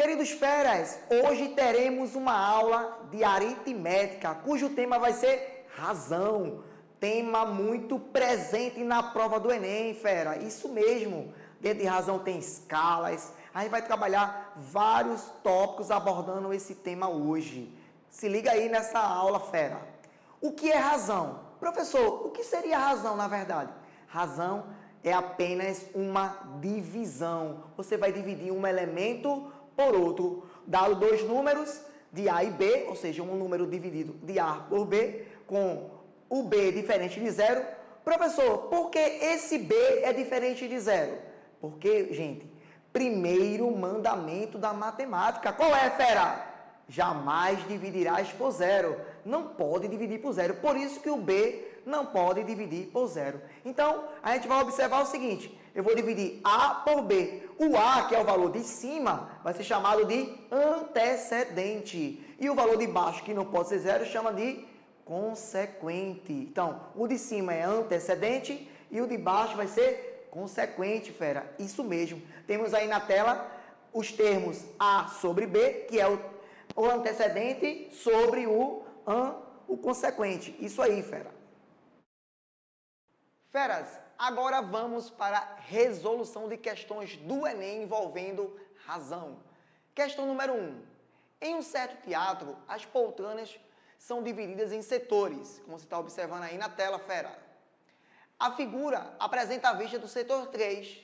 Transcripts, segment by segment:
Queridos feras, hoje teremos uma aula de aritmética, cujo tema vai ser razão. Tema muito presente na prova do Enem, fera. Isso mesmo. Dentro de razão tem escalas. A gente vai trabalhar vários tópicos abordando esse tema hoje. Se liga aí nessa aula, fera. O que é razão? Professor, o que seria razão, na verdade? Razão é apenas uma divisão. Você vai dividir um elemento por outro, dado dois números de A e B, ou seja, um número dividido de A por B, com o B diferente de zero. Professor, por que esse B é diferente de zero? Porque, gente, primeiro mandamento da matemática. Qual é, fera? Jamais dividirás por zero. Não pode dividir por zero. Por isso que o B não pode dividir por zero. Então, a gente vai observar o seguinte. Eu vou dividir A por B. O A, que é o valor de cima, vai ser chamado de antecedente. E o valor de baixo, que não pode ser zero, chama de consequente. Então, o de cima é antecedente e o de baixo vai ser consequente, fera. Isso mesmo. Temos aí na tela os termos A sobre B, que é o antecedente sobre o consequente. Isso aí, fera. Feras, agora vamos para a resolução de questões do Enem envolvendo razão. Questão número 1. Em um certo teatro, as poltronas são divididas em setores, como você está observando aí na tela, fera. A figura apresenta a vista do setor 3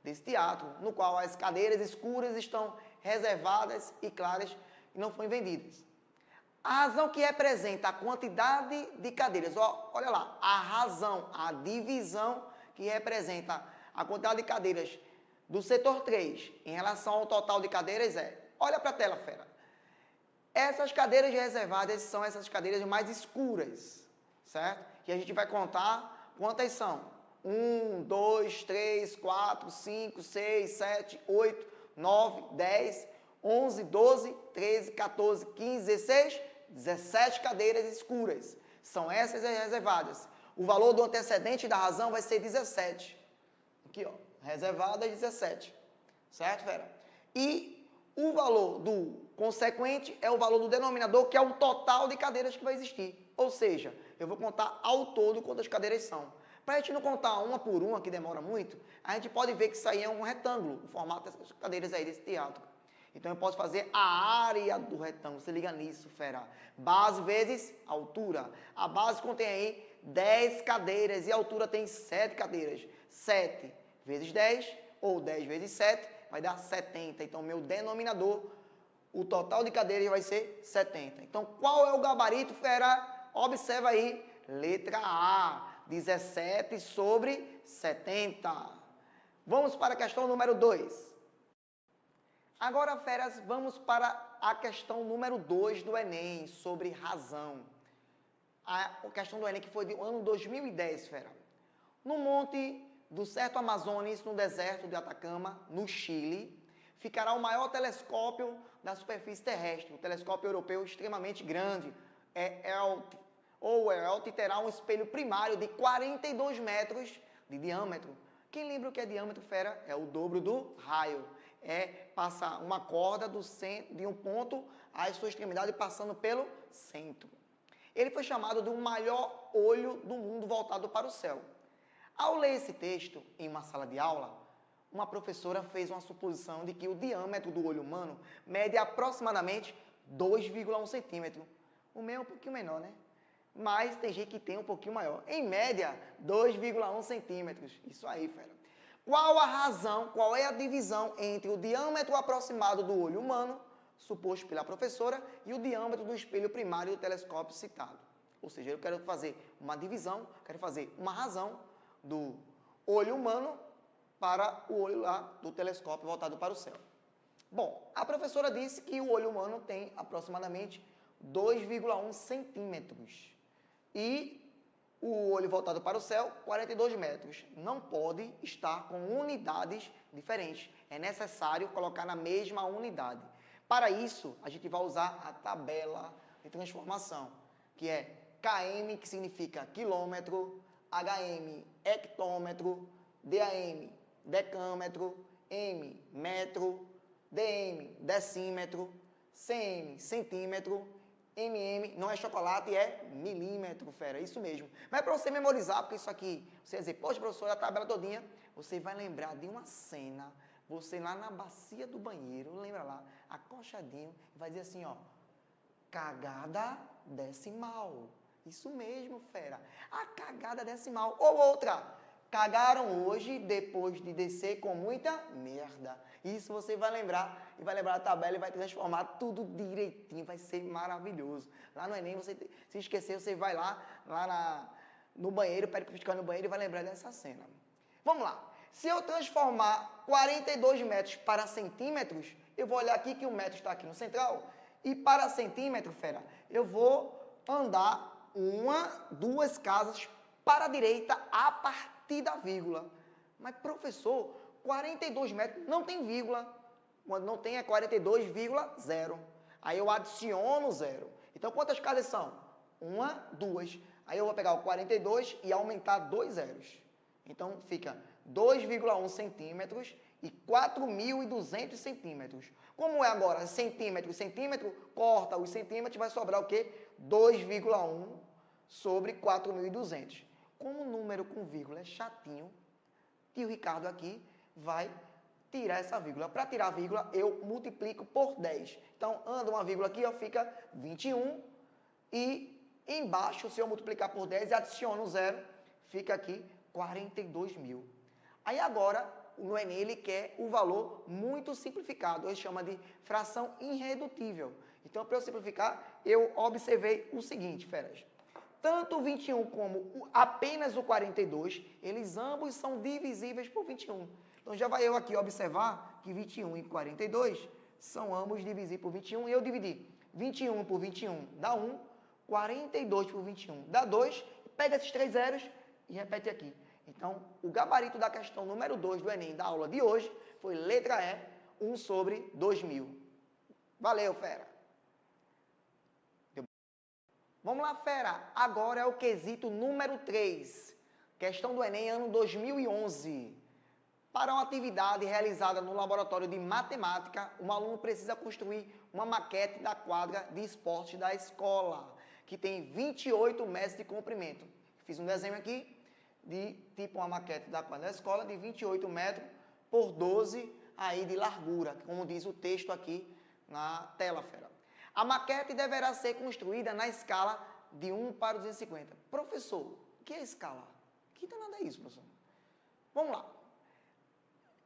desse teatro, no qual as cadeiras escuras estão reservadas e claras e não foram vendidas. A razão que representa a quantidade de cadeiras, olha lá, a razão, a divisão que representa a quantidade de cadeiras do setor 3 em relação ao total de cadeiras olha para a tela, fera. Essas cadeiras reservadas são essas cadeiras mais escuras, certo? Que a gente vai contar quantas são. 1, 2, 3, 4, 5, 6, 7, 8, 9, 10, 11, 12, 13, 14, 15, 16, 17 cadeiras escuras. São essas as reservadas. O valor do antecedente da razão vai ser 17. Aqui, ó, reservadas 17. Certo, fera? E o valor do consequente é o valor do denominador, que é o total de cadeiras que vai existir. Ou seja, eu vou contar ao todo quantas cadeiras são. Para a gente não contar uma por uma, que demora muito, a gente pode ver que isso aí é um retângulo, o formato dessas cadeiras aí desse teatro. Então, eu posso fazer a área do retângulo. Se liga nisso, fera. Base vezes altura. A base contém aí 10 cadeiras e a altura tem 7 cadeiras. 7 vezes 10, ou 10 vezes 7, vai dar 70. Então, meu denominador, o total de cadeiras vai ser 70. Então, qual é o gabarito, fera? Observa aí, letra A, 17 sobre 70. Vamos para a questão número 2. Agora, feras, vamos para a questão número 2 do Enem, sobre razão. A questão do Enem que foi do ano 2010, fera. No monte do Certo Amazonas, no deserto de Atacama, no Chile, ficará o maior telescópio da superfície terrestre, um telescópio europeu extremamente grande, ELT, e terá um espelho primário de 42 metros de diâmetro. Quem lembra o que é diâmetro, fera? É o dobro do raio. É passar uma corda do centro, de um ponto à sua extremidade, passando pelo centro. Ele foi chamado de o maior olho do mundo voltado para o céu. Ao ler esse texto em uma sala de aula, uma professora fez uma suposição de que o diâmetro do olho humano mede aproximadamente 2,1 centímetro. O meu é um pouquinho menor, né? Mas tem gente que tem um pouquinho maior. Em média, 2,1 centímetros. Isso aí, fera. Qual a razão, qual é a divisão entre o diâmetro aproximado do olho humano, suposto pela professora, e o diâmetro do espelho primário do telescópio citado? Ou seja, eu quero fazer uma divisão, quero fazer uma razão do olho humano para o olho lá do telescópio voltado para o céu. Bom, a professora disse que o olho humano tem aproximadamente 2,1 centímetros. E o olho voltado para o céu, 42 metros. Não pode estar com unidades diferentes. É necessário colocar na mesma unidade. Para isso, a gente vai usar a tabela de transformação, que é km, que significa quilômetro, hm, hectômetro, dam, decâmetro, m, metro, dm, decímetro, cm, centímetro, mm, não é chocolate, é milímetro, fera, isso mesmo. Mas é para você memorizar, porque isso aqui, você vai dizer, poxa, professor, a tabela todinha, você vai lembrar de uma cena, você lá na bacia do banheiro, lembra lá, acochadinho, vai dizer assim, ó, cagada decimal. Isso mesmo, fera. A cagada decimal. Ou outra, cagaram hoje depois de descer com muita merda. Isso você vai lembrar, e vai lembrar a tabela e vai transformar tudo direitinho. Vai ser maravilhoso. Lá no Enem, você se esquecer, você vai no banheiro, pede para ficar no banheiro e vai lembrar dessa cena. Vamos lá. Se eu transformar 42 metros para centímetros, eu vou olhar aqui que o metro está aqui no central. E para centímetro, fera, eu vou andar duas casas para a direita a partir da vírgula. Mas, professor, 42 metros não tem vírgula. Quando não tem é 42,0. Aí eu adiciono 0. Então, quantas casas são? 1, 2. Aí eu vou pegar o 42 e aumentar 2 zeros. Então, fica 2,1 centímetros e 4.200 centímetros. Como é agora centímetro, centímetro, corta os centímetros, vai sobrar o quê? 2,1 sobre 4.200. Como o número com vírgula é chatinho, tio Ricardo aqui vai tirar essa vírgula. Para tirar a vírgula, eu multiplico por 10. Então, anda uma vírgula aqui, ó, fica 21. E embaixo, se eu multiplicar por 10 e adiciono 0, fica aqui 42.000. Aí agora, no Enem, ele quer o valor muito simplificado. Ele chama de fração irredutível. Então, para eu simplificar, eu observei o seguinte, feras. Tanto o 21 como apenas o 42, eles ambos são divisíveis por 21. Então, já vai eu aqui observar que 21 e 42 são ambos divisíveis por 21. E eu dividi 21 por 21 dá 1, 42 por 21 dá 2. Pega esses 3 zeros e repete aqui. Então, o gabarito da questão número 2 do Enem da aula de hoje foi letra E, 1 sobre 2.000. Valeu, fera! Vamos lá, fera! Agora é o quesito número 3. Questão do Enem, ano 2011. Para uma atividade realizada no laboratório de matemática, um aluno precisa construir uma maquete da quadra de esportes da escola, que tem 28 metros de comprimento. Fiz um desenho aqui de tipo uma maquete da quadra da escola de 28 metros por 12 aí de largura, como diz o texto aqui na tela, fera. A maquete deverá ser construída na escala de 1 para 250. Professor, o que é escala? Que danada é isso, professor? Vamos lá.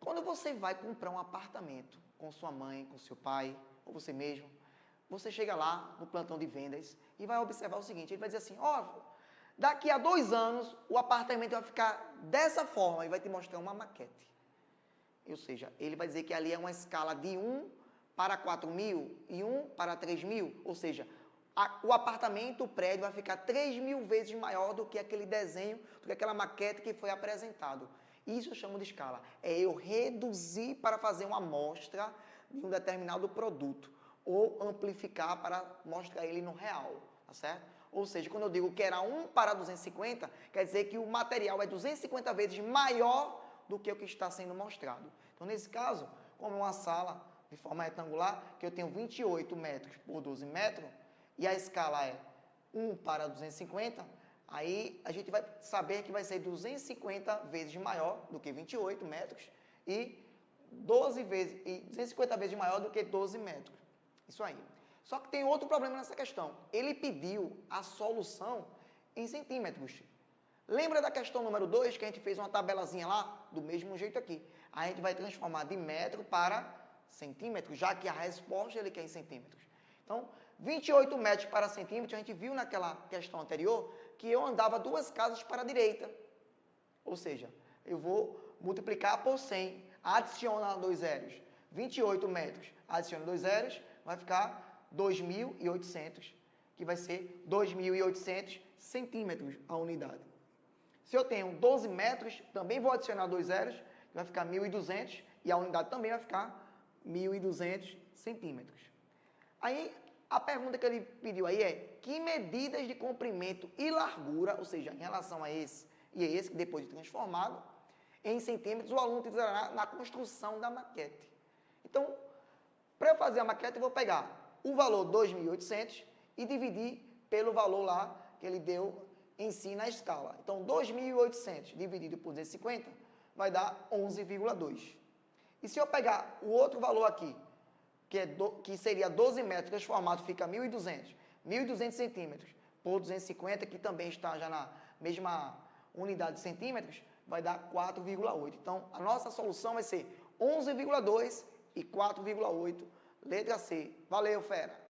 Quando você vai comprar um apartamento com sua mãe, com seu pai, ou você mesmo, você chega lá no plantão de vendas e vai observar o seguinte, ele vai dizer assim, ó, daqui a 2 anos o apartamento vai ficar dessa forma e vai te mostrar uma maquete. Ou seja, ele vai dizer que ali é uma escala de 1 para 4.000 e 1 para 3.000, ou seja, o apartamento, o prédio vai ficar 3.000 vezes maior do que aquele desenho, do que aquela maquete que foi apresentado. Isso eu chamo de escala. É eu reduzir para fazer uma amostra de um determinado produto ou amplificar para mostrar ele no real, tá certo? Ou seja, quando eu digo que era 1 para 250, quer dizer que o material é 250 vezes maior do que o que está sendo mostrado. Então, nesse caso, como é uma sala de forma retangular, que eu tenho 28 metros por 12 metros, e a escala é 1 para 250, aí a gente vai saber que vai ser 250 vezes maior do que 28 metros e 250 vezes maior do que 12 metros. Isso aí. Só que tem outro problema nessa questão. Ele pediu a solução em centímetros. Lembra da questão número 2, que a gente fez uma tabelazinha lá? Do mesmo jeito aqui. A gente vai transformar de metro para centímetro, já que a resposta ele quer em centímetros. Então, 28 metros para centímetro, a gente viu naquela questão anterior que eu andava 2 casas para a direita. Ou seja, eu vou multiplicar por 100, adicionar 2 zeros. 28 metros, adiciona 2 zeros, vai ficar 2.800, que vai ser 2.800 centímetros a unidade. Se eu tenho 12 metros, também vou adicionar 2 zeros, que vai ficar 1.200, e a unidade também vai ficar 1.200 centímetros. Aí, a pergunta que ele pediu aí é, que medidas de comprimento e largura, ou seja, em relação a esse e a esse, que depois de transformado, em centímetros, o aluno utilizará na construção da maquete. Então, fazer a maquete, eu vou pegar o valor 2.800 e dividir pelo valor lá que ele deu em si na escala. Então, 2.800 dividido por 250 vai dar 11,2. E se eu pegar o outro valor aqui, que seria 12 metros transformado, fica 1.200. 1.200 centímetros por 250, que também está já na mesma unidade de centímetros, vai dar 4,8. Então, a nossa solução vai ser 11,2 e 4,8, letra C. Valeu, fera!